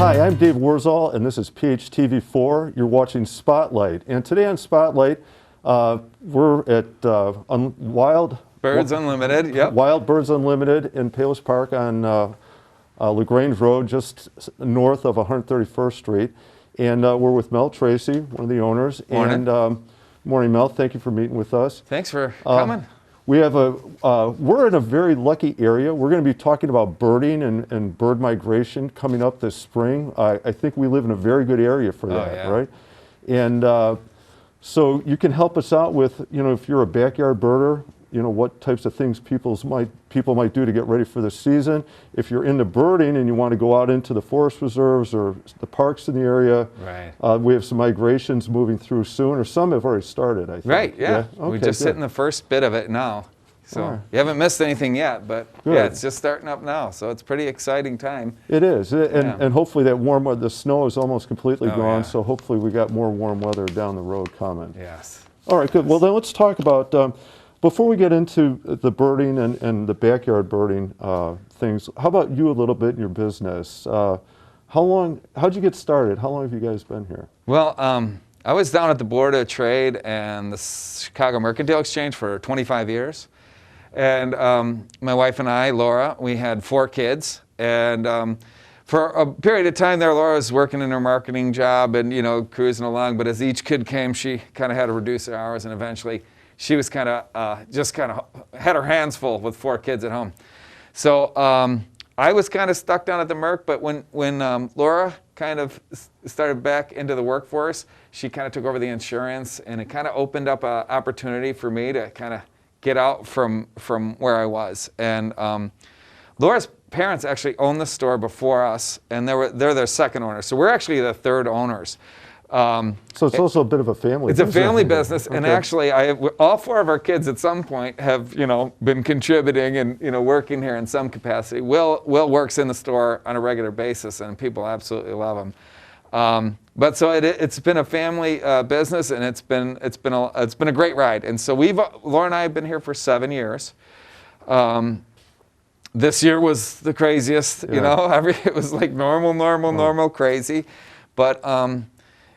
Hi, I'm Dave Warzall, and this is PHTV4. You're watching Spotlight. And today on Spotlight, we're at Wild Birds Unlimited, yep. Wild Birds Unlimited in Palos Park on LaGrange Road, just north of 131st Street. And we're with Mel Tracy, one of the owners. Morning. And morning, Mel. Thank you for meeting with us. Thanks for coming. We have we're in a very lucky area. We're going to be talking about birding and bird migration coming up this spring. I think we live in a very good area for that, yeah. right? And so you can help us out with, if you're a backyard birder, what types of things people might do to get ready for the season. If you're into birding and you want to go out into the forest reserves or the parks in the area, right. We have some migrations moving through soon, or some have already started, I think. Right, yeah. Okay, We're just hitting the first bit of it now. So right. You haven't missed anything yet, but Good. yeah, it's just starting up now. So it's a pretty exciting time. It is, Yeah. and hopefully that warm weather, the snow is almost completely Oh, gone, yeah. so hopefully we got more warm weather down the road coming. Yes. All right, good. Well, then let's talk about, before we get into the birding and the backyard birding things, how about you a little bit in your business? How'd you get started? How long have you guys been here? Well, I was down at the Board of Trade and the Chicago Mercantile Exchange for 25 years. And my wife and I, Laura, we had 4 kids. And for a period of time there, Laura was working in her marketing job and, cruising along. But as each kid came, she kind of had to reduce her hours. And eventually, she was kind of had her hands full with 4 kids at home. So I was kind of stuck down at the Merc. But when Laura kind of started back into the workforce, she kind of took over the insurance. And it kind of opened up an opportunity for me to kind of get out from where I was. And Laura's parents actually owned the store before us, and they're their second owners. So we're actually the third owners. So it's also a bit of a family business. It's a family business, okay. And actually, all 4 of our kids at some point have been contributing and working here in some capacity. Will works in the store on a regular basis, and people absolutely love him. But so it's been a family business, and it's been a great ride. And so Laura and I have been here for 7 years. This year was the craziest. Yeah. It was like normal, crazy, but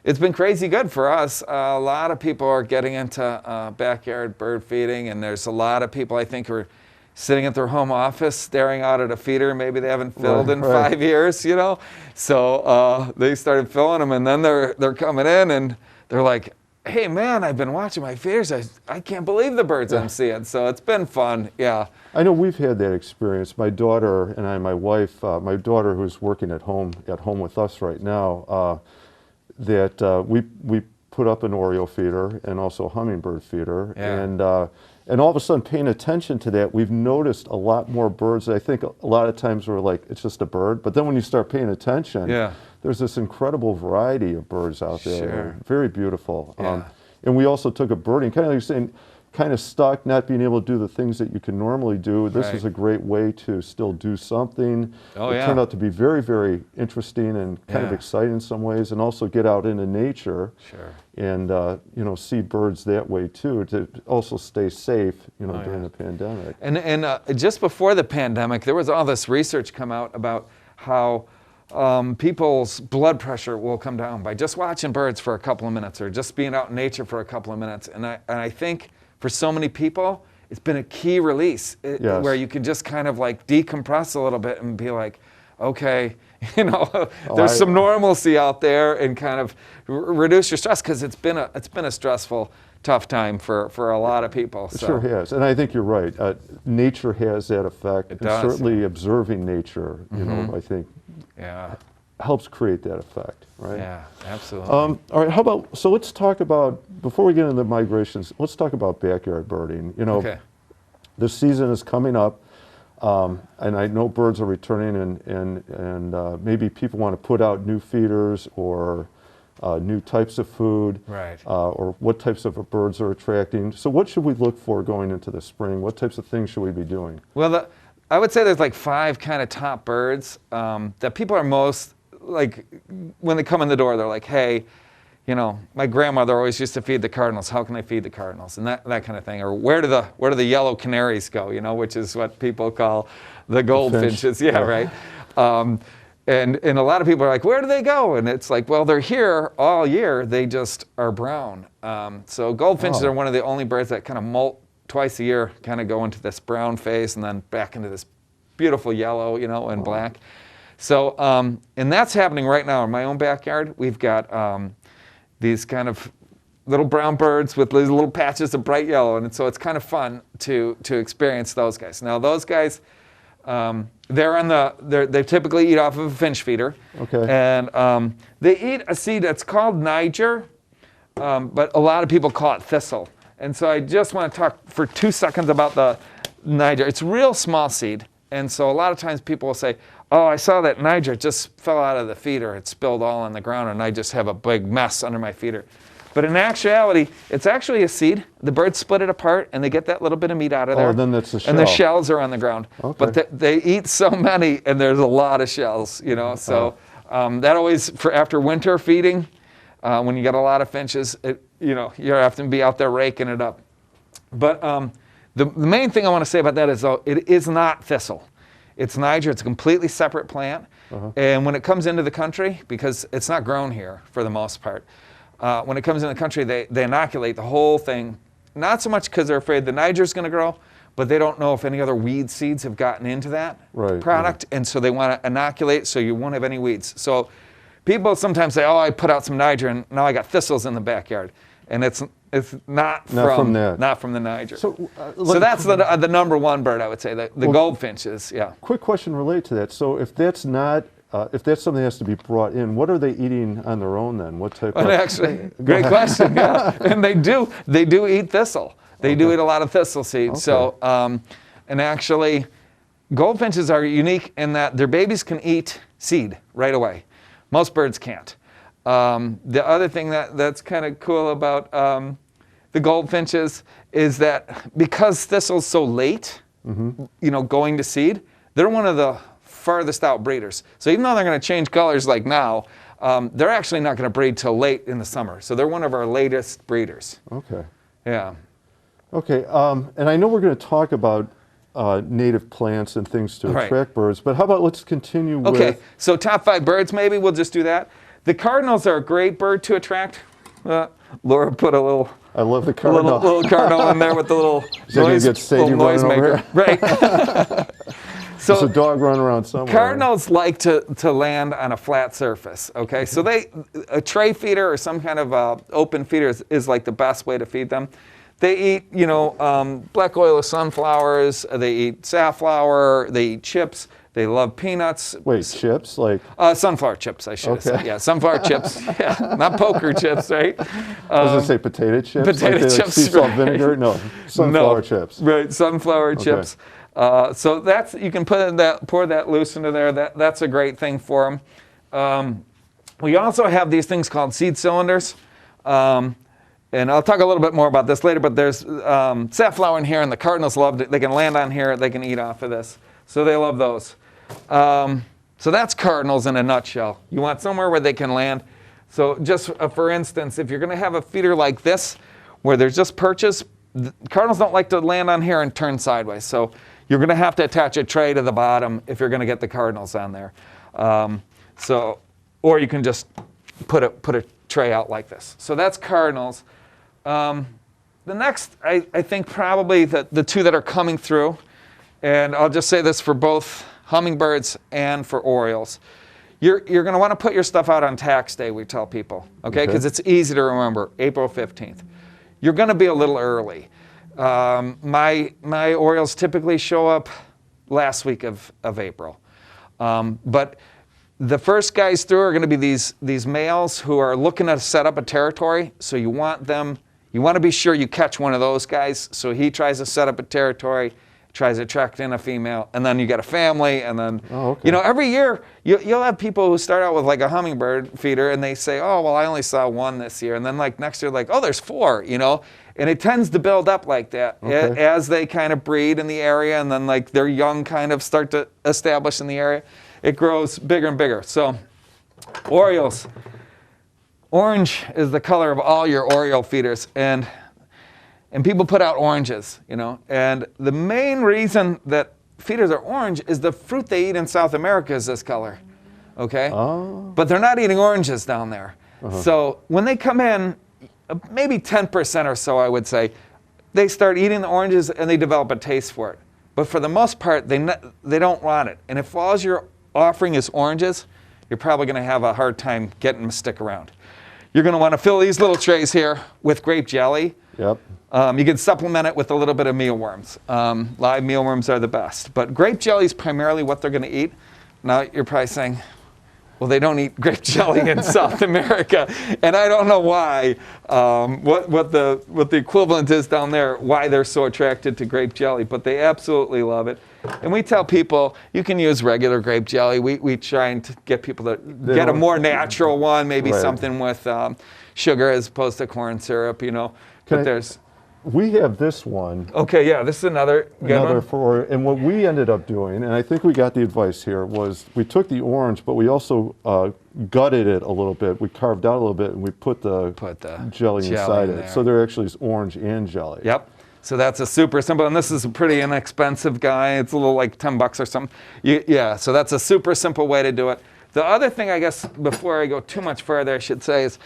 it's been crazy good for us. A lot of people are getting into backyard bird feeding, and there's a lot of people I think who are sitting at their home office staring out at a feeder maybe they haven't filled in 5 years, So they started filling them, and then they're coming in and they're like, hey man, I've been watching my feeders. I can't believe the birds I'm seeing. So it's been fun, yeah. I know we've had that experience. My daughter and my wife, my daughter who's working at home with us right now, that we put up an Oriole feeder and also a hummingbird feeder. Yeah. And all of a sudden, paying attention to that, we've noticed a lot more birds. I think a lot of times we're like, it's just a bird. But then when you start paying attention, yeah. There's this incredible variety of birds out there. Sure. Very beautiful. Yeah. And we also took a birding, kind of like you're saying, kind of stuck, not being able to do the things that you can normally do. This is a great way to still do something. Oh, it turned out to be very, very interesting and kind of exciting in some ways, and also get out into nature. Sure. And see birds that way too, to also stay safe, during the pandemic. And just before the pandemic, there was all this research come out about how people's blood pressure will come down by just watching birds for a couple of minutes or just being out in nature for a couple of minutes. And I think for so many people, it's been a key release where you can just kind of like decompress a little bit and be like, okay, there's some normalcy out there, and kind of reduce your stress, because it's been a stressful, tough time for a lot of people. It sure has, and I think you're right. Nature has that effect. It does. Certainly observing nature, I think, helps create that effect, right? Yeah, absolutely. All right, so let's talk about, before we get into the migrations, let's talk about backyard birding. Okay. The season is coming up, and I know birds are returning, and maybe people want to put out new feeders or new types of food, right? Or what types of birds are attracting. So what should we look for going into the spring? What types of things should we be doing? Well, I would say there's like 5 kind of top birds that people are most, like, when they come in the door, they're like, hey, my grandmother always used to feed the Cardinals. How can I feed the Cardinals? And that kind of thing. Or where do the yellow canaries go? Which is what people call the Goldfinches. Yeah, right. And a lot of people are like, where do they go? And it's like, well, they're here all year. They just are brown. So goldfinches are one of the only birds that kind of molt twice a year, kind of go into this brown phase and then back into this beautiful yellow, you know, and black. So, and that's happening right now in my own backyard. We've got these kind of little brown birds with these little patches of bright yellow, and so it's kind of fun to experience those guys. Now, those guys, they typically eat off of a finch feeder. Okay. And they eat a seed that's called Niger, but a lot of people call it thistle. And so I just want to talk for 2 seconds about the Niger. It's a real small seed, and so a lot of times people will say, oh, I saw that Niger just fell out of the feeder. It spilled all on the ground, and I just have a big mess under my feeder. But in actuality, it's actually a seed. The birds split it apart, and they get that little bit of meat out of there. Oh, then that's the shell. And the shells are on the ground. Okay. But they eat so many, and there's a lot of shells, you know. So that always, after winter feeding, when you get a lot of finches, you know, you have to be out there raking it up. But the main thing I want to say about that is, though, it is not thistle. It's Niger. It's a completely separate plant. And when it comes into the country, because it's not grown here for the most part, when it comes in the country, they inoculate the whole thing, not so much because they're afraid the Niger's going to grow, but they don't know if any other weed seeds have gotten into that product, and so they want to inoculate so you won't have any weeds. So people sometimes say, oh, I put out some Niger, and now I got thistles in the backyard. And it's not from the Niger. So that's the number one bird, I would say, the goldfinches, yeah. Quick question related to that. So if that's not, if that's something that has to be brought in, what are they eating on their own then? What type of? Actually, great question, yeah. And they do eat thistle. They do eat a lot of thistle seeds. So, and actually, goldfinches are unique in that their babies can eat seed right away. Most birds can't. The other thing that's kind of cool about the goldfinches is that because thistle's so late, you know, going to seed, they're one of the farthest out breeders. So even though they're going to change colors like now, they're actually not going to breed till late in the summer. So they're one of our latest breeders. Okay. Yeah. Okay. And I know we're going to talk about native plants and things to attract birds, but how about let's continue with... Okay. So top 5 birds, maybe we'll just do that. The cardinals are a great bird to attract. Laura put a little... I love the cardinal. Little cardinal in there with the little noisemaker. Right. So there's a dog running around somewhere. Cardinals like to land on a flat surface, okay? So a tray feeder or some kind of open feeder is like the best way to feed them. They eat, you know, black oil of sunflowers, they eat safflower, they eat chips, they love peanuts. Wait, chips? Like? Sunflower chips, I should have said. Yeah, sunflower chips. Yeah, not poker chips, right? I was going to say potato chips. Potato chips. Like sea salt vinegar? No, sunflower chips. Right, sunflower chips. So that's, you can pour that loose into there. That's a great thing for them. We also have these things called seed cylinders. And I'll talk a little bit more about this later, but there's safflower in here, and the cardinals love it. They can land on here. They can eat off of this. So they love those. So that's cardinals in a nutshell. You want somewhere where they can land. So just for instance, if you're going to have a feeder like this, where there's just perches, the cardinals don't like to land on here and turn sideways. So you're going to have to attach a tray to the bottom if you're going to get the cardinals on there. Or you can just put a tray out like this. So that's cardinals. The next, I think probably the 2 that are coming through, and I'll just say this for both hummingbirds and for orioles. You're going to want to put your stuff out on tax day, we tell people, okay? Because it's easy to remember, April 15th. You're going to be a little early. My orioles typically show up last week of April. But the first guys through are going to be these males who are looking to set up a territory. So you want to be sure you catch one of those guys. So he tries to set up a territory, tries to attract in a female, and then you get a family, and then, you know, every year you'll have people who start out with like a hummingbird feeder, and they say, oh, well, I only saw 1 this year. And then like next year, like, oh, there's 4, you know. And it tends to build up like that as they kind of breed in the area, and then like their young kind of start to establish in the area. It grows bigger and bigger. So orioles, orange is the color of all your oriole feeders, and people put out oranges, you know. And the main reason that feeders are orange is the fruit they eat in South America is this color. okay? Oh. But they're not eating oranges down there. So when they come in, maybe 10% or so, I would say, they start eating the oranges and they develop a taste for it. But for the most part, they don't want it. And if all you're offering is oranges, you're probably going to have a hard time getting them to stick around. You're going to want to fill these little trays here with grape jelly. Yep. You can supplement it with a little bit of mealworms. Live mealworms are the best. But grape jelly is primarily what they're going to eat. Now you're probably saying, well, they don't eat grape jelly in South America, and I don't know why. What the equivalent is down there, why they're so attracted to grape jelly, but they absolutely love it. And we tell people you can use regular grape jelly. We try and get people to get a more natural one, maybe something with sugar as opposed to corn syrup. You know, but there's. We have this one. Okay, yeah, this is another good one. And what we ended up doing, and I think we got the advice here, was we took the orange, but we also gutted it a little bit. We carved out a little bit, and we put the jelly inside it. So there actually is orange and jelly. Yep. So that's a super simple, and this is a pretty inexpensive guy. It's a little like $10 or something. Yeah, so that's a super simple way to do it. The other thing, I guess, before I go too much further, I should say is,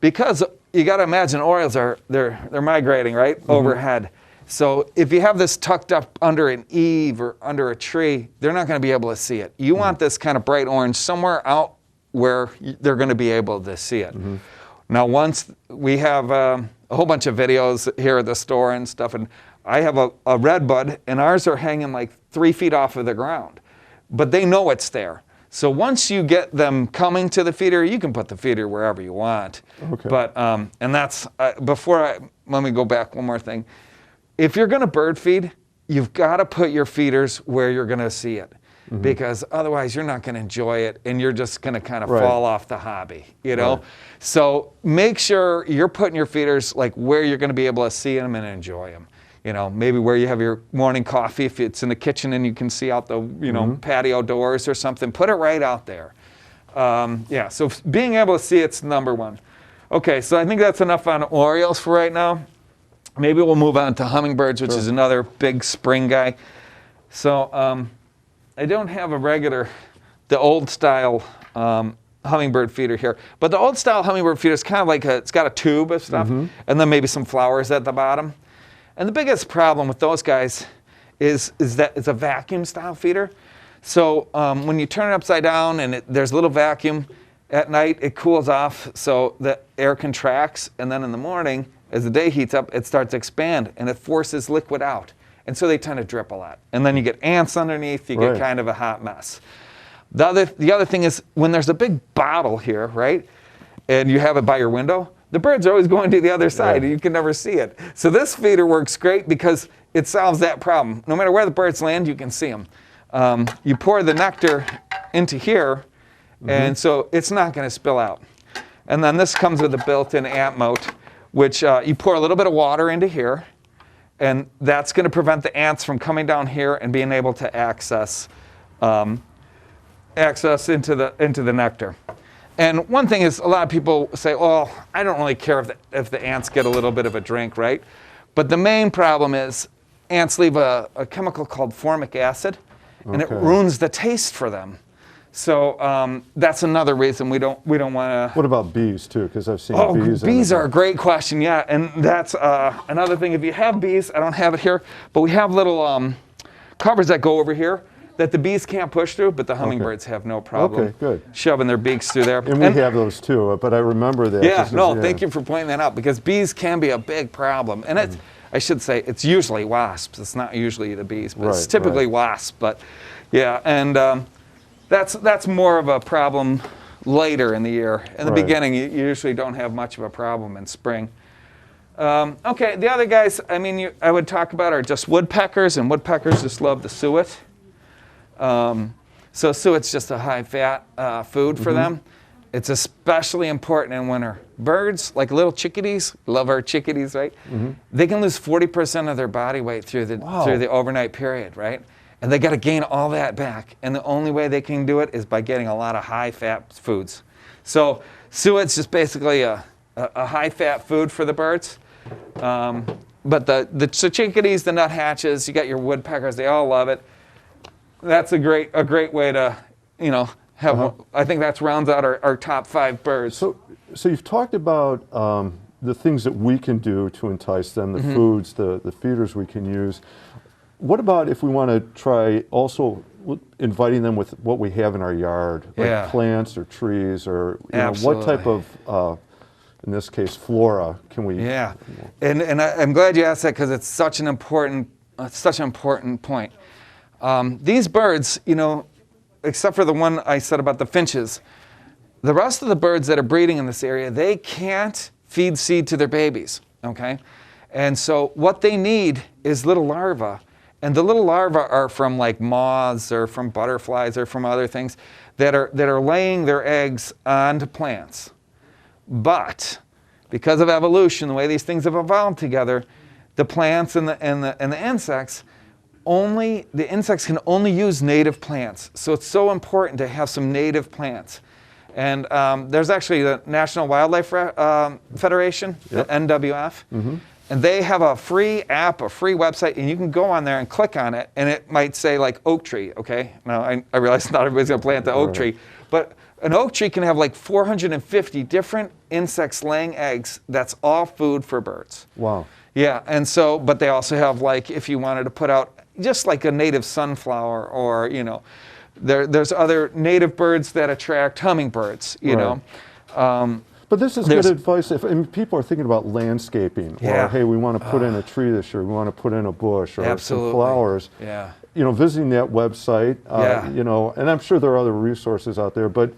because you got to imagine Orioles they're migrating right overhead. So if you have this tucked up under an eave or under a tree, they're not going to be able to see it. You want this kind of bright orange somewhere out where they're going to be able to see it. Now, once we have a whole bunch of videos here at the store and stuff, and I have a red bud, and ours are hanging like 3 feet off of the ground, but they know it's there. So once you get them coming to the feeder, you can put the feeder wherever you want. Okay. But and that's let me go back one more thing. If you're going to bird feed, you've got to put your feeders where you're going to see it, because otherwise you're not going to enjoy it, and you're just going to kind of fall off the hobby. You know, so make sure you're putting your feeders like where you're going to be able to see them and enjoy them. You know, maybe where you have your morning coffee, if it's in the kitchen and you can see out the, patio doors or something, put it right out there. Yeah, so being able to see it's number one. Okay, so I think that's enough on Orioles for right now. Maybe we'll move on to Hummingbirds, which is another big spring guy. So I don't have the old style hummingbird feeder here. But the old style hummingbird feeder is kind of like it's got a tube of stuff, and then maybe some flowers at the bottom. And the biggest problem with those guys is that it's a vacuum style feeder. So when you turn it upside down and there's a little vacuum, at night it cools off so the air contracts, and then in the morning, as the day heats up, it starts to expand and it forces liquid out. And so they tend to drip a lot. And then you get ants underneath, you get kind of a hot mess. The other thing is when there's a big bottle here, right, and you have it by your window, the birds are always going to the other side, and you can never see it. So this feeder works great because it solves that problem. No matter where the birds land, you can see them. You pour the nectar into here, and so it's not going to spill out. And then this comes with a built-in ant moat, which you pour a little bit of water into here, and that's going to prevent the ants from coming down here and being able to access into the nectar. And one thing is, a lot of people say, "Oh, I don't really care if the ants get a little bit of a drink, right?" But the main problem is ants leave a chemical called formic acid, and it ruins the taste for them. So that's another reason we don't want to. What about bees too? Because I've seen bees. Bees are a great question, yeah. And that's another thing. If you have bees, I don't have it here, but we have little covers that go over here that the bees can't push through, but the hummingbirds have no problem shoving their beaks through there. And we have those too, but I remember that. Yeah, thank you for pointing that out, because bees can be a big problem. And it's, I should say, it's usually wasps. It's not usually the bees, but it's typically wasps. But yeah, and that's more of a problem later in the year. In the beginning, you usually don't have much of a problem in spring. Okay, the other guys, I mean, I would talk about are just woodpeckers, and woodpeckers just love the suet. So suet's just a high-fat food for them. It's especially important in winter. Birds, like little chickadees, love our chickadees, right? They can lose 40% of their body weight through the overnight period, right? And they got to gain all that back. And the only way they can do it is by getting a lot of high-fat foods. So suet's just basically a high-fat food for the birds. But the chickadees, the nuthatches, you got your woodpeckers, they all love it. That's a great way to, I think that rounds out our top 5 birds. So you've talked about the things that we can do to entice them, the foods, the feeders we can use. What about if we want to try also inviting them with what we have in our yard, like plants or trees, or what type of, in this case, flora can we? Yeah, and I'm glad you asked that, because it's such an important point. These birds, except for the one I said about the finches, the rest of the birds that are breeding in this area, they can't feed seed to their babies, okay? And so what they need is little larvae. And the little larvae are from like moths or from butterflies or from other things that are laying their eggs onto plants. But because of evolution, the way these things have evolved together, the plants and the insects, the insects can only use native plants. So it's so important to have some native plants. And there's actually the National Wildlife Federation, the NWF, and they have a free app, a free website, and you can go on there and click on it, and it might say like oak tree, okay? Now, I realize not everybody's gonna plant the oak tree, but an oak tree can have like 450 different insects laying eggs. That's all food for birds. Wow. Yeah, and so, but they also have, like, if you wanted to put out just like a native sunflower, or, there's other native birds that attract hummingbirds, you know. But this is good advice if people are thinking about landscaping, or hey, we want to put in a tree this year, we want to put in a bush or some flowers. Yeah. Visiting that website, and I'm sure there are other resources out there, but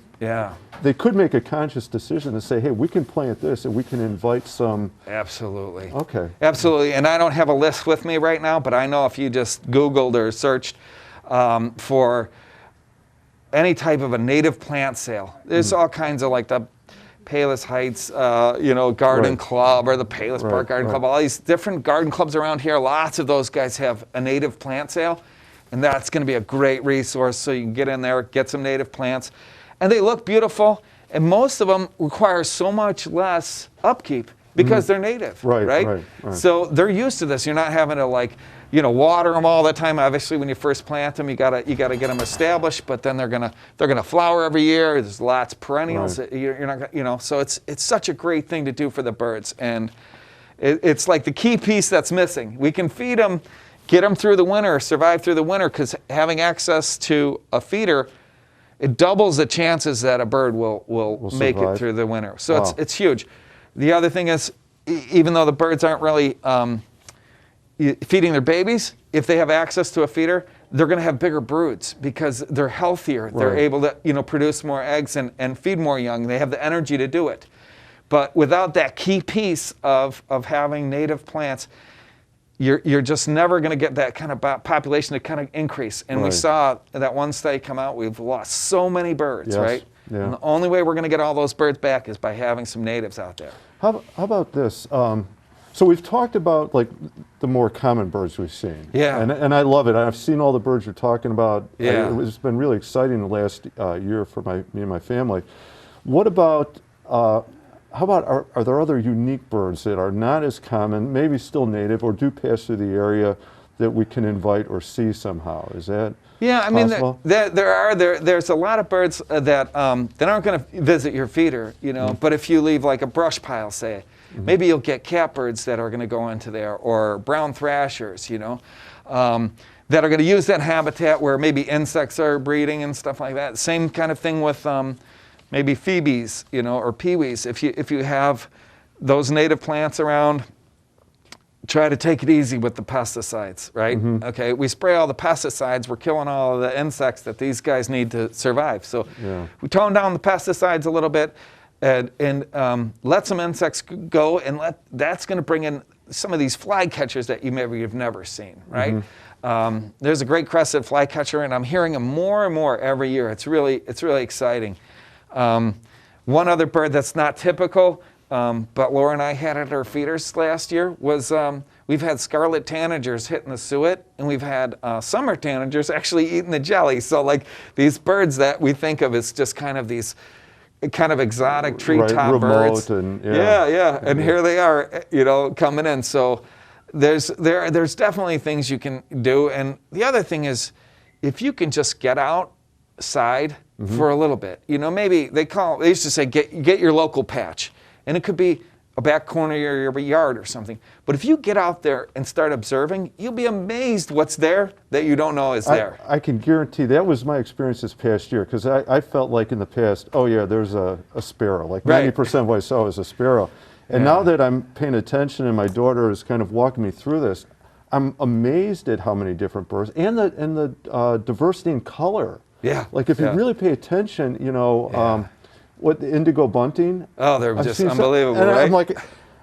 they could make a conscious decision to say, hey, we can plant this and we can invite some. Absolutely. Okay. Absolutely. And I don't have a list with me right now, but I know if you just Googled or searched for any type of a native plant sale, there's all kinds of, like the Palos Heights, garden club, or the Palos Park Garden Club, all these different garden clubs around here. Lots of those guys have a native plant sale, and that's going to be a great resource. So you can get in there, get some native plants, and they look beautiful. And most of them require so much less upkeep because they're native, right? So they're used to this. You're not having to water them all the time. Obviously, when you first plant them, you gotta get them established. But then they're gonna flower every year. There's lots of perennials. You're not so it's such a great thing to do for the birds, and it's like the key piece that's missing. We can feed them, get them through the winter, survive through the winter, because having access to a feeder, it doubles the chances that a bird will make it through the winter. So it's huge. The other thing is, even though the birds aren't really feeding their babies, if they have access to a feeder, they're going to have bigger broods because they're healthier. They're able to produce more eggs and feed more young. They have the energy to do it. But without that key piece of having native plants, you're just never going to get that kind of population to kind of increase. And we saw that one study come out. We've lost so many birds, right? Yeah. And the only way we're going to get all those birds back is by having some natives out there. How about this? So we've talked about like the more common birds we've seen. Yeah. And I love it. I've seen all the birds you're talking about. Yeah. It's been really exciting the last year for me and my family. What about, how about, are there other unique birds that are not as common, maybe still native, or do pass through the area that we can invite or see somehow? Is that possible? There's a lot of birds that aren't going to visit your feeder, but if you leave like a brush pile, say, maybe you'll get catbirds that are going to go into there, or brown thrashers, that are going to use that habitat where maybe insects are breeding and stuff like that. Same kind of thing with maybe phoebes, or peewees. If you have those native plants around, try to take it easy with the pesticides, right? Okay, we spray all the pesticides, we're killing all of the insects that these guys need to survive. So we tone down the pesticides a little bit, and let some insects go, and that's going to bring in some of these flycatchers that you maybe have never seen, right? There's a great crested flycatcher, and I'm hearing them more and more every year. It's really exciting. One other bird that's not typical, but Laura and I had at our feeders last year was we've had Scarlet Tanningers hitting the suet, and we've had summer tanagers actually eating the jelly. So like these birds that we think of as just kind of these kind of exotic treetop birds. And, and here they are, coming in. So there's definitely things you can do. And the other thing is, if you can just get out outside for a little bit. You know, maybe they used to say, get your local patch. And it could be a back corner of your yard or something. But if you get out there and start observing, you'll be amazed what's there that you don't know is there. I can guarantee that was my experience this past year, because I felt like in the past, oh yeah, there's a sparrow. Like 90% of what I saw was a sparrow. And now that I'm paying attention and my daughter is kind of walking me through this, I'm amazed at how many different birds and the diversity in color. Yeah. Like if you really pay attention, you know, what the Indigo Bunting. Oh, they're just unbelievable, and right? I'm like,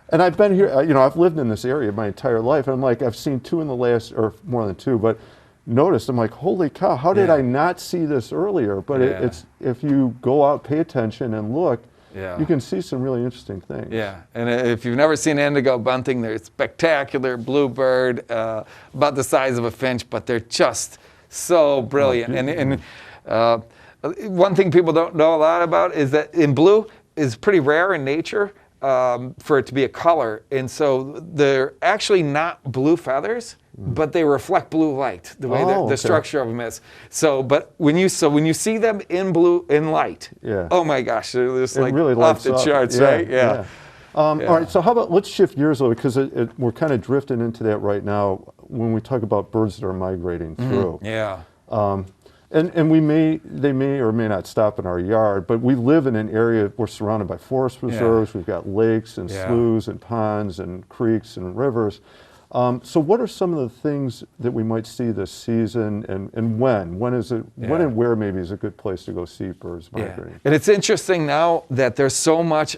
and I've been here, you know, I've lived in this area my entire life. And I'm like, I've seen two in the last, or more than two, but noticed, I'm like, holy cow, how did I not see this earlier? But it's, if you go out, pay attention and look, you can see some really interesting things. Yeah, and if you've never seen Indigo Bunting, they're spectacular bluebird, about the size of a finch, but they're just so brilliant. And one thing people don't know a lot about is that in blue is pretty rare in nature for it to be a color. And so they're actually not blue feathers, but they reflect blue light, the way the structure of them is. So, but when you see them in blue, in light, oh my gosh, they're just like really off the charts, right? All right, so how about, let's shift gears a little, because we're kind of drifting into that right now when we talk about birds that are migrating through. And they may or may not stop in our yard, but we live in an area, we're surrounded by forest reserves, we've got lakes and sloughs and ponds and creeks and rivers. So what are some of the things that we might see this season, and when? When is it, when and where maybe is a good place to go see birds migrating? And it's interesting now that there's so much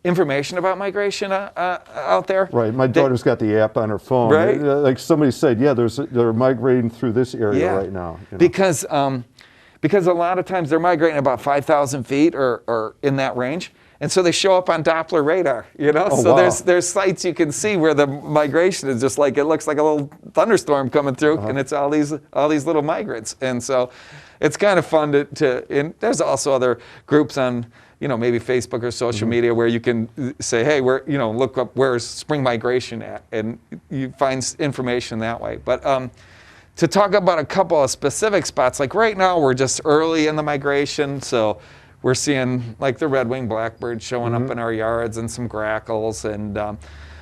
information about migration out there. Right, my daughter's got the app on her phone. Right? Like somebody said, they're migrating through this area right now. You know? Because a lot of times they're migrating about 5,000 feet or in that range. And so they show up on Doppler radar, you know? There's sites you can see where the migration is just like, it looks like a little thunderstorm coming through, and it's all these little migrants. And so it's kind of fun and there's also other groups on, you know, maybe Facebook or social media where you can say, hey, look up where's spring migration at, and you find information that way. But to talk about a couple of specific spots, like right now we're just early in the migration, so we're seeing like the red-winged blackbird showing up in our yards, and some grackles and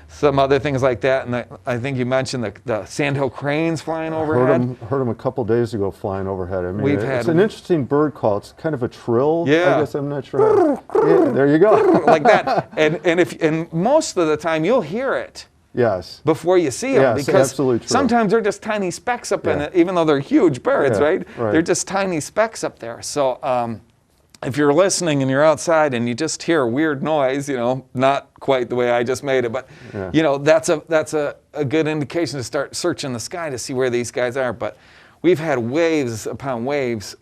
some other things like that. And I think you mentioned the sandhill cranes flying overhead. Heard them a couple days ago flying overhead. I mean, it's an interesting bird call. It's kind of a trill. I guess I'm not sure. There you go. Like that. And most of the time you'll hear it. Yes. Before you see them, because sometimes they're just tiny specks up in it, even though they're huge birds, right? They're just tiny specks up there. So if you're listening and you're outside and you just hear a weird noise, you know, not quite the way I just made it, but you know, that's a good indication to start searching the sky to see where these guys are. But we've had waves upon waves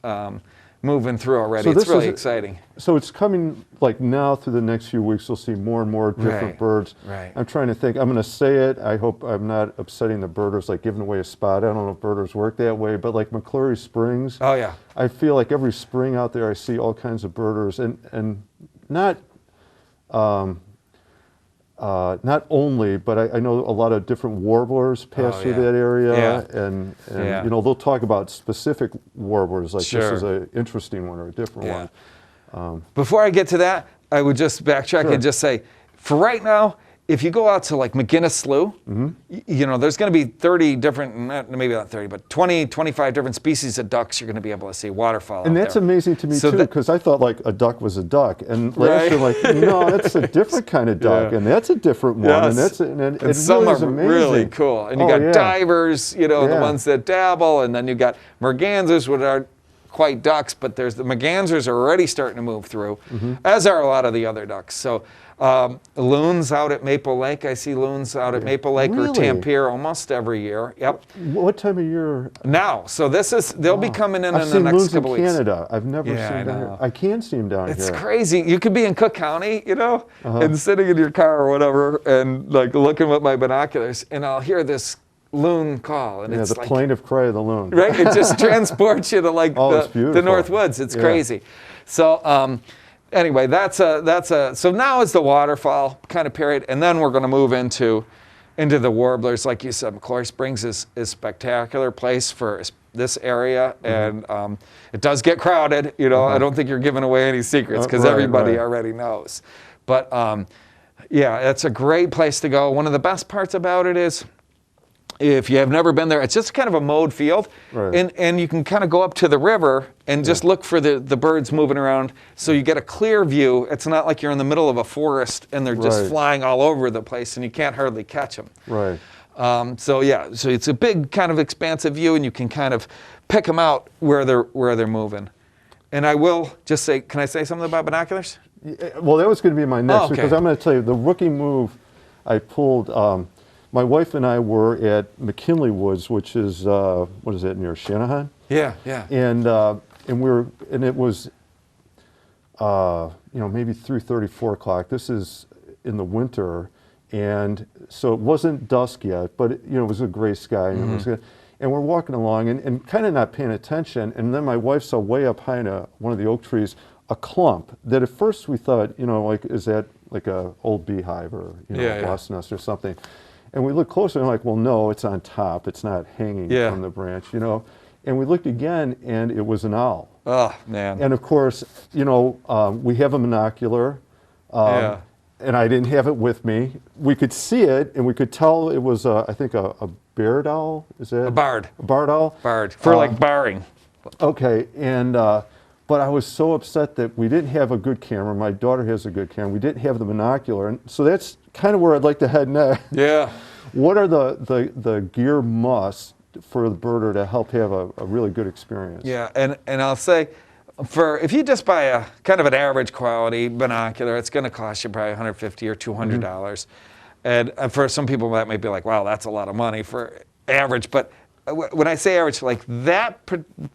moving through already. So it's really exciting. So it's coming like now through the next few weeks, you'll see more and more different birds. I'm trying to think, I'm going to say it, I hope I'm not upsetting the birders, like giving away a spot. I don't know if birders work that way, but like McClurry Springs. I feel like every spring out there I see all kinds of birders, and not only, but I know a lot of different warblers pass through that area, and you know, they'll talk about specific warblers, like this is an interesting one or a different one. Before I get to that, I would just backtrack and just say, for right now, if you go out to like McGinnis Slough, you know, there's going to be 30 different, maybe not 30, but 20, 25 different species of ducks you're going to be able to see waterfowl. And that's amazing to me too, because I thought like a duck was a duck, and last year like, no, that's a different kind of duck, and that's a different one, and that's and some really are really cool. And you got divers, you know, the ones that dabble, and then you got mergansers, which are quite ducks, but there's the mergansers are already starting to move through, as are a lot of the other ducks. So loons out at Maple Lake. I see loons out at Maple Lake or Tampere almost every year. What time of year? Now. So they'll be coming in the next couple weeks. I've seen loons in Canada. I've never seen them down here. I can see them down here. It's crazy. You could be in Cook County, you know, and sitting in your car or whatever, and like looking with my binoculars, and I'll hear this loon call, and it's the like plaintive cry of the loon. Right? It just transports you to like the North Woods. It's crazy. So anyway, so now is the waterfowl kind of period, and then we're going to move into the warblers. Like you said, McClory Springs is a spectacular place for this area, and it does get crowded. You know, I don't think you're giving away any secrets because everybody already knows. But yeah, it's a great place to go. One of the best parts about it is, if you have never been there, it's just kind of a mowed field, and you can kind of go up to the river and just look for the birds moving around, so you get a clear view. It's not like you're in the middle of a forest and they're just flying all over the place and you can't hardly catch them. Right. So yeah, so it's a big kind of expansive view, and you can kind of pick them out where they're moving. And I will just say, can I say something about binoculars? Well, that was going to be my next, because I'm going to tell you the rookie move I pulled. My wife and I were at McKinley Woods, which is what is that, near Shanahan? Yeah, yeah. And it was you know, maybe 3:30, 4 o'clock. This is in the winter, and so it wasn't dusk yet, but you know, it was a gray sky, and it was good. And we're walking along and kind of not paying attention, and then my wife saw way up high in one of the oak trees a clump that at first we thought, you know, like, is that like a old beehive or, you know, a wasp nest or something? And we looked closer and like, well, no, it's on top. It's not hanging from the branch, you know. And we looked again, and it was an owl. Oh, man. And of course, you know, we have a binocular, and I didn't have it with me. We could see it, and we could tell it was, I think, a barred owl. Is that? A barred. A barred owl? Barred. For like barring. Okay, and but I was so upset that we didn't have a good camera. My daughter has a good camera. We didn't have the binocular, and so that's kind of where I'd like to head next. Yeah. What are the gear musts for the birder to help have a really good experience? Yeah, and I'll say, if you just buy a kind of an average quality binocular, it's going to cost you probably $150 or $200. And for some people that might be like, wow, that's a lot of money for average. But when I say average, like that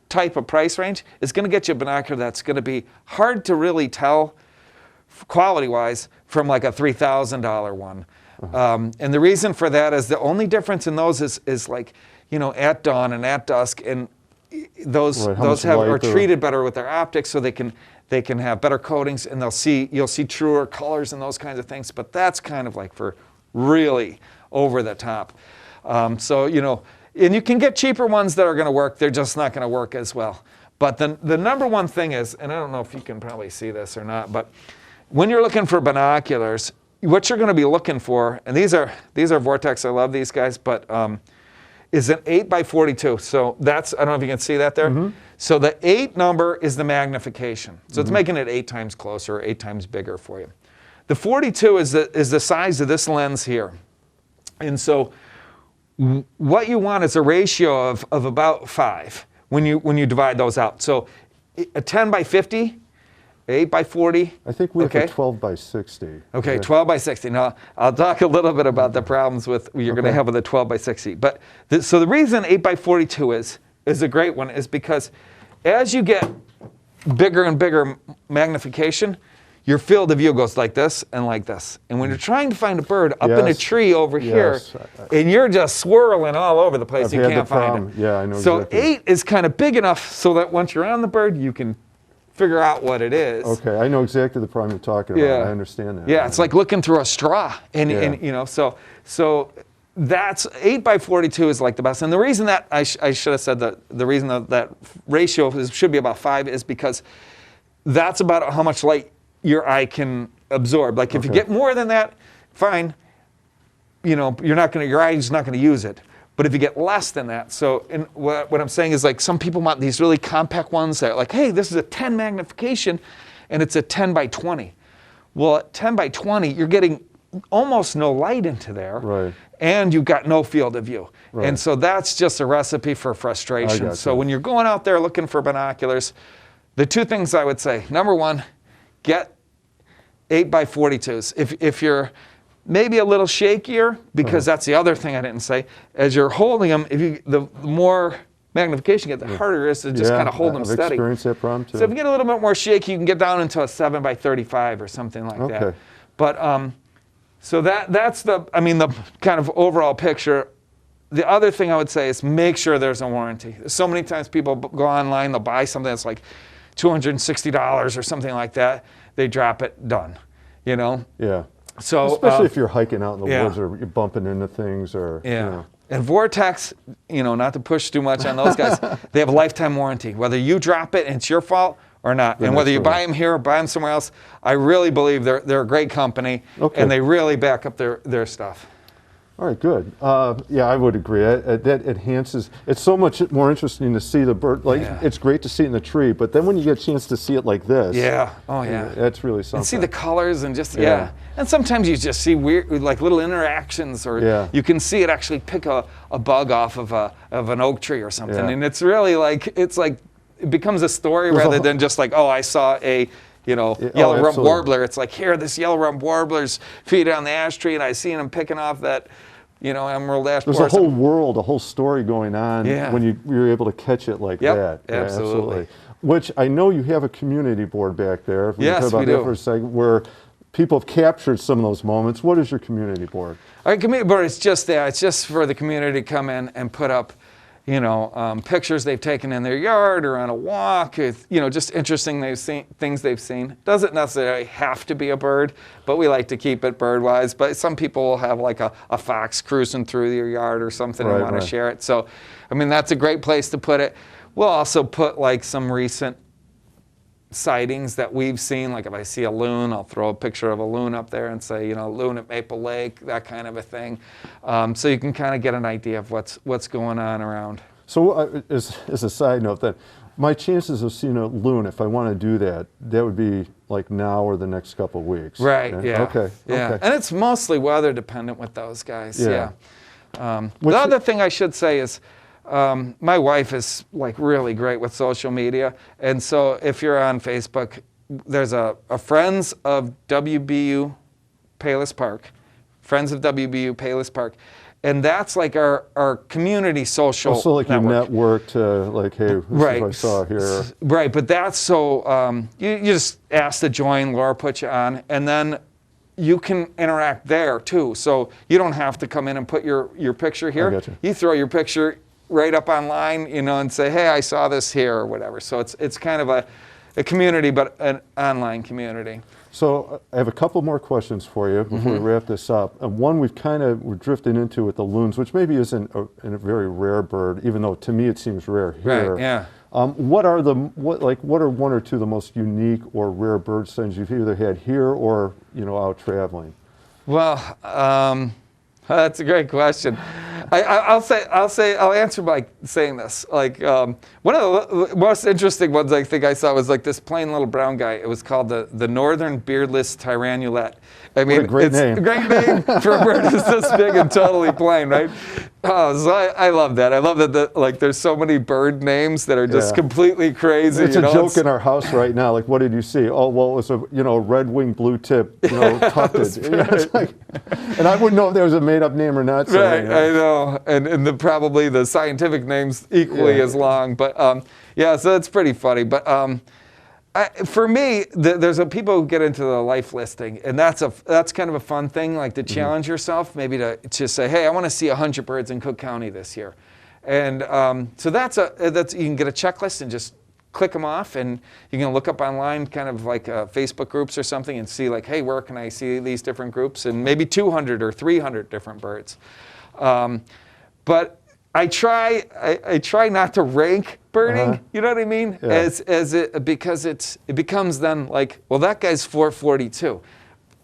type of price range is going to get you a binocular that's going to be hard to really tell quality-wise from like a $3,000 one. And the reason for that is the only difference in those is like, you know, at dawn and at dusk, and those are treated better with their optics, so they can have better coatings, and you'll see truer colors and those kinds of things. But that's kind of like for really over the top. So, you know, and you can get cheaper ones that are going to work. They're just not going to work as well. But the number one thing is, and I don't know if you can probably see this or not, but when you're looking for binoculars, what you're going to be looking for, and these are Vortex, I love these guys, but is an 8x42. So that's, I don't know if you can see that there. So the 8 number is the magnification. So it's making it 8 times closer, 8 times bigger for you. The 42 is the size of this lens here. And so what you want is a ratio of about 5 when you divide those out. So a 10x50, 8x40. I think we have a 12x60. Okay, 12x60. Now, I'll talk a little bit about the problems you're going to have with a 12x60. But so the reason 8x42 is a great one is because as you get bigger and bigger magnification, your field of view goes like this and like this. And when you're trying to find a bird up in a tree over here, and you're just swirling all over the place, you can't find it. Yeah, I know. So exactly. 8 is kind of big enough so that once you're on the bird, you can figure out what it is. Okay, I know exactly the problem you're talking about. I understand that. Yeah, it's like looking through a straw, and you know, so that's 8x42 is like the best. And the reason that I should have said the reason that ratio should be about 5 is because that's about how much light your eye can absorb. Like if you get more than that, fine. You know, your eye's not going to use it. But if you get less than that, so what I'm saying is, like, some people want these really compact ones that are like, hey, this is a 10 magnification, and it's a 10x20. Well, at 10x20, you're getting almost no light into there, and you've got no field of view. And so that's just a recipe for frustration. So when you're going out there looking for binoculars, the 2 things I would say: number 1, get 8x42s. If you're maybe a little shakier, because that's the other thing I didn't say. As you're holding them, the more magnification you get, the harder it is to just kind of hold them steady. I've experienced that problem too. So if you get a little bit more shaky, you can get down into a 7x35 or something like that. But so that's the kind of overall picture. The other thing I would say is make sure there's a warranty. So many times people go online, they'll buy something that's like $260 or something like that. They drop it, done. You know? Yeah. So especially if you're hiking out in the woods or you're bumping into things or you know. And Vortex, not to push too much on those guys, they have a lifetime warranty. Whether you drop it and it's your fault or not, and whether you buy them here or buy them somewhere else, I really believe they're a great company, and they really back up their stuff. All right, good. Yeah, I would agree. That enhances. It's so much more interesting to see the bird. It's great to see it in the tree, but then when you get a chance to see it like this, that's really something. And see the colors and and sometimes you just see weird, like little interactions, or you can see it actually pick a bug off of an oak tree or something, and it's really it becomes a story rather than just like, oh, I saw a yellow rump warbler. It's like, here, this yellow rump warbler's feeding on the ash tree, and I seen him picking off that, emerald ash. There's a whole world, a whole story going on when you're able to catch it like that. Yeah, absolutely. Which I know you have a community board back there. If we yes, can talk about we do. that for a second, where people have captured some of those moments. What is your community board? Our community board is just that. It's just for the community to come in and put up pictures they've taken in their yard or on a walk, just interesting things they've seen. Doesn't necessarily have to be a bird, but we like to keep it bird-wise. But some people will have like a fox cruising through your yard or something and want to share it. So, that's a great place to put it. We'll also put like some recent sightings that we've seen. Like if I see a loon, I'll throw a picture of a loon up there and say, loon at Maple Lake, that kind of a thing. So you can kind of get an idea of what's going on around. So as a side note, that my chances of seeing a loon, if I want to do that would be like now or the next couple of weeks. Right, yeah. Okay. And it's mostly weather dependent with those guys, The other thing I should say is, my wife is like really great with social media, and so if you're on Facebook, there's a Friends of WBU Payless Park, and that's like our community social so like network. you network to like, hey, this is what I saw here. Right, but that's so, you just ask to join, Laura put you on, and then you can interact there too, so you don't have to come in and put your picture here. I got you. You throw your picture right up online, and say, hey, I saw this here or whatever. So it's kind of a community, but an online community. So I have a couple more questions for you before we wrap this up. And one we're drifting into with the loons, which maybe isn't a very rare bird, even though to me it seems rare here. Right, yeah. What are one or two of the most unique or rare bird sightings you've either had here or out traveling? Well, that's a great question. I'll answer by saying this. Like one of the most interesting ones I think I saw was like this plain little brown guy. It was called the Northern Beardless Tyrannulet. What a great name. A great name for a bird that's this big and totally plain, right? So I love that. I love that there's so many bird names that are just completely crazy. It's a joke in our house right now. Like, what did you see? Oh, well, it was a red-winged blue-tip, tufted. And I wouldn't know if there was a made-up name or not. So, right, I know, and probably the scientific name's equally as long. But so it's pretty funny. But for me, there's people who get into the life listing, and that's kind of a fun thing, like to challenge yourself, maybe to say, hey, I want to see 100 birds in Cook County this year, and so that's you can get a checklist and just click them off, and you can look up online, kind of like Facebook groups or something, and see like, hey, where can I see these different groups, and maybe 200 or 300 different birds, but I try not to rank birding, you know what I mean? Yeah. Because it becomes then like, well, that guy's 442.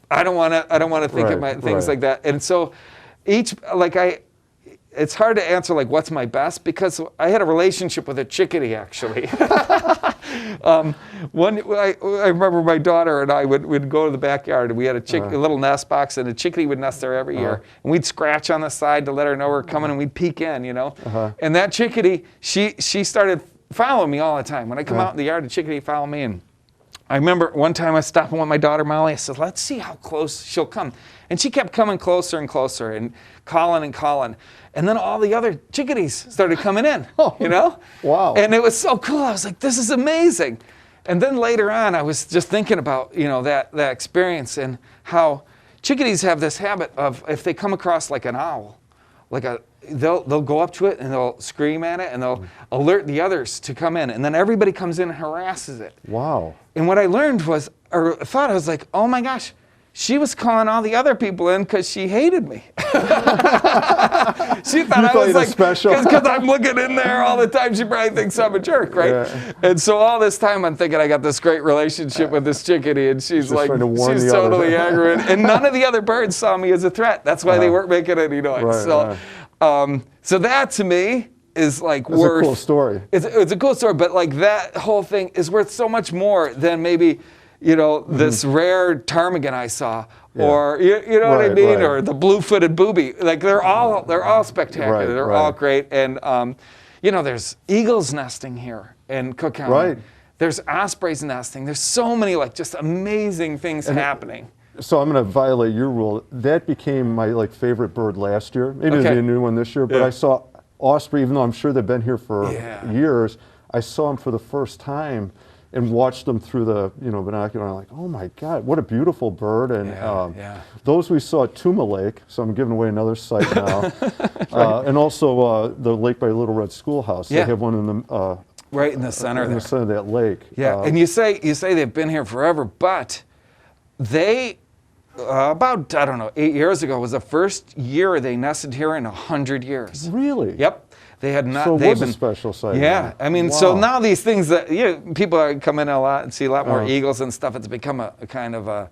I don't want to think of things like that. And so it's hard to answer like what's my best, because I had a relationship with a chickadee actually. I remember my daughter and I would go to the backyard, and we had a little nest box, and a chickadee would nest there every year, and we'd scratch on the side to let her know we're coming, and we'd peek in, And that chickadee, she started following me all the time. When I come out in the yard, the chickadee followed me, and I remember one time I stopped with my daughter Molly. I said, let's see how close she'll come. And she kept coming closer and closer and calling and calling. And then all the other chickadees started coming in, Wow. And it was so cool. I was like, this is amazing. And then later on, I was just thinking about, that experience, and how chickadees have this habit of, if they come across like an owl, they'll go up to it and they'll scream at it and they'll alert the others to come in, and then everybody comes in and harasses it. Wow. And what I learned was, I was like, oh my gosh, she was calling all the other people in because she hated me. She thought You I thought was you like, were special. because I'm looking in there all the time, she probably thinks I'm a jerk, right? Yeah. And so all this time I'm thinking I got this great relationship with this chickadee, and she's Just like, trying to warn she's the others. totally aggravated. And none of the other birds saw me as a threat. That's why they weren't making any noise. Right, So, so that to me is like worth. It's a cool story. It's a cool story, but like that whole thing is worth so much more than maybe, you know, this rare ptarmigan I saw, or you know what I Right, mean, right. or the blue-footed booby. Like they're all spectacular. Right, They're right. all great, and you know, there's eagles nesting here in Cook County. Right. There's ospreys nesting. There's so many like just amazing things happening. So I'm going to violate your rule. That became my like favorite bird last year. Maybe there'll be a new one this year. But Yeah. I saw osprey, even though I'm sure they've been here for Yeah. years. I saw them for the first time and watched them through the binocular. I'm like, oh my God, what a beautiful bird! And those we saw at Tuma Lake. So I'm giving away another site now. And also the Lake by Little Red Schoolhouse. Yeah. They have one in the Right in the center in there. the center of that lake. Yeah, and you say they've been here forever, but they about, I don't know, 8 years ago was the first year they nested here in 100 years. Really? Yep. They had not. So it they've was a been, special site. Yeah, I mean, Wow. so now these things that people are come in a lot and see a lot more Uh-huh. eagles and stuff. It's become a kind of a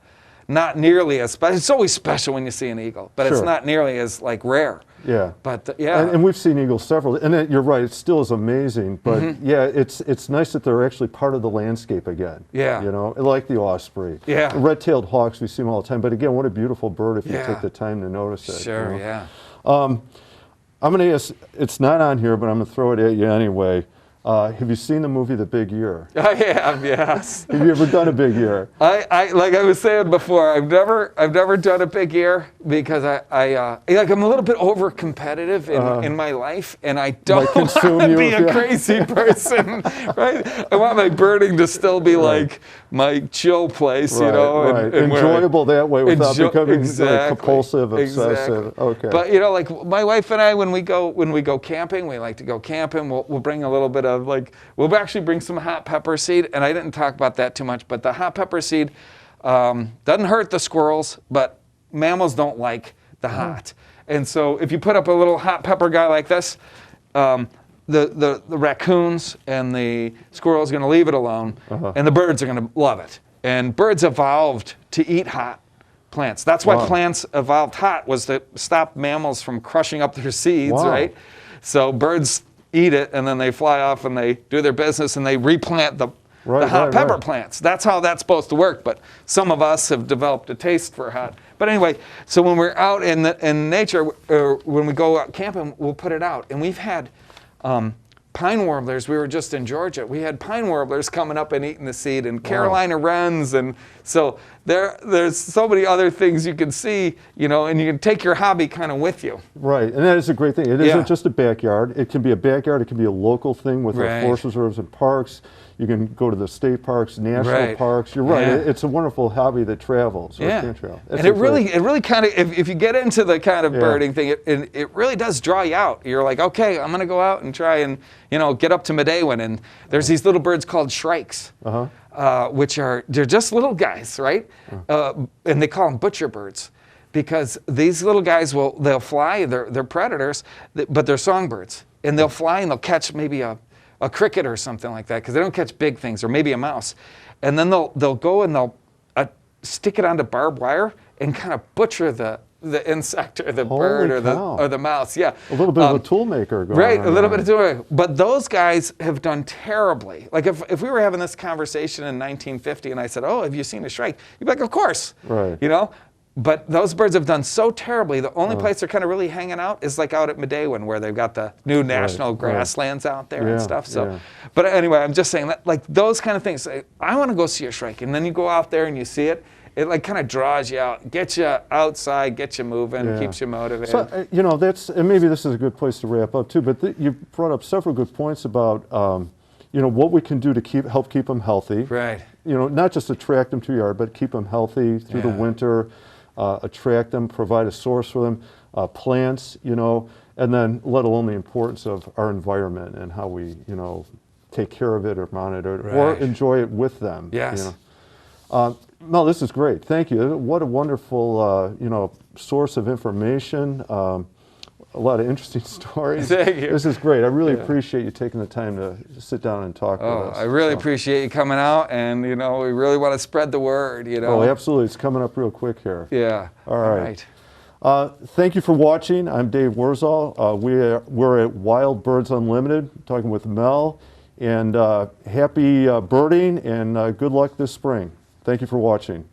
not nearly as special. It's always special when you see an eagle, but it's Sure. not nearly as like rare. Yeah. But yeah, And we've seen eagles several, and you're right, it still is amazing, but yeah, it's nice that they're actually part of the landscape again. Yeah. You know, like the osprey. Yeah. Red-tailed hawks, we see them all the time, but again, what a beautiful bird if you Yeah. take the time to notice it. sure, you know? yeah. I'm going to ask, it's not on here, but I'm going to throw it at you anyway. Have you seen the movie The Big Year? I have, yes. Have you ever done a big year? I like I was saying before, I've never done a big year because I'm a little bit over competitive in my life, and I don't Might consume want to you be if a you- crazy person, right? I want my birding to still be like my chill place, you know, right. and where I- Enjoyable that way without becoming like, Exactly. compulsive, obsessive. Exactly. Okay. But you know, like my wife and I, when we go camping, we like to go camping. We'll bring a little bit of we'll actually bring some hot pepper seed, and I didn't talk about that too much, but the hot pepper seed doesn't hurt the squirrels, but mammals don't like the hot. And so if you put up a little hot pepper guy like this, the raccoons and the squirrels are going to leave it alone, and the birds are going to love it. And birds evolved to eat hot plants. That's why Wow. plants evolved hot, was to stop mammals from crushing up their seeds, Wow. right? So birds eat it, and then they fly off and they do their business and they replant the hot pepper plants. That's how that's supposed to work. But some of us have developed a taste for hot. But anyway, so when we're out in nature, or when we go out camping, we'll put it out. And we've had pine warblers. We were just in Georgia. We had pine warblers coming up and eating the seed, and Carolina wrens, and so there's so many other things you can see, you know, and you can take your hobby kind of with you. Right, and that is a great thing. It isn't just a backyard. It can be a backyard. It can be a local thing with our forest reserves and parks. You can go to the state parks, national parks. You're right. Yeah. It's a wonderful hobby that travels. Or can travel. And it really kind of, if you get into the kind of birding thing, it really does draw you out. You're like, okay, I'm going to go out and try and, you know, get up to Medewan. And there's these little birds called shrikes, which they're just little guys, right? And they call them butcher birds, because these little guys they'll fly. They're predators, but they're songbirds, and they'll fly and they'll catch maybe a cricket or something like that, because they don't catch big things, or maybe a mouse, and then they'll go and they'll stick it onto barbed wire and kind of butcher the insect or the bird or the mouse. Yeah, a little bit of a tool maker going right, on. a little bit of tool maker. But those guys have done terribly. Like if we were having this conversation in 1950 and I said, "Oh, have you seen a shrike?" You'd be like, "Of course." Right. You know. But those birds have done so terribly. The only place they're kind of really hanging out is like out at Medewan, where they've got the new national grasslands out there and stuff. So, but anyway, I'm just saying that, like those kind of things. I want to go see a shrike, and then you go out there and you see it. It like kind of draws you out, gets you outside, gets you moving, keeps you motivated. So you know, and maybe this is a good place to wrap up too. But you brought up several good points about you know, what we can do to help keep them healthy. Right. You know, not just attract them to your yard, but keep them healthy through the winter. Attract them, provide a source for them, plants, you know, and then let alone the importance of our environment and how we, you know, take care of it or monitor it or enjoy it with them. Yes. You know. No, this is great. Thank you. What a wonderful, source of information. A lot of interesting stories. Thank you. This is great. I really appreciate you taking the time to sit down and talk with us. I really appreciate you coming out, and we really want to spread the word. Oh, absolutely. It's coming up real quick here. Yeah. All right. Thank you for watching. I'm Dave Wurzel. We're at Wild Birds Unlimited, talking with Mel. And happy birding and good luck this spring. Thank you for watching.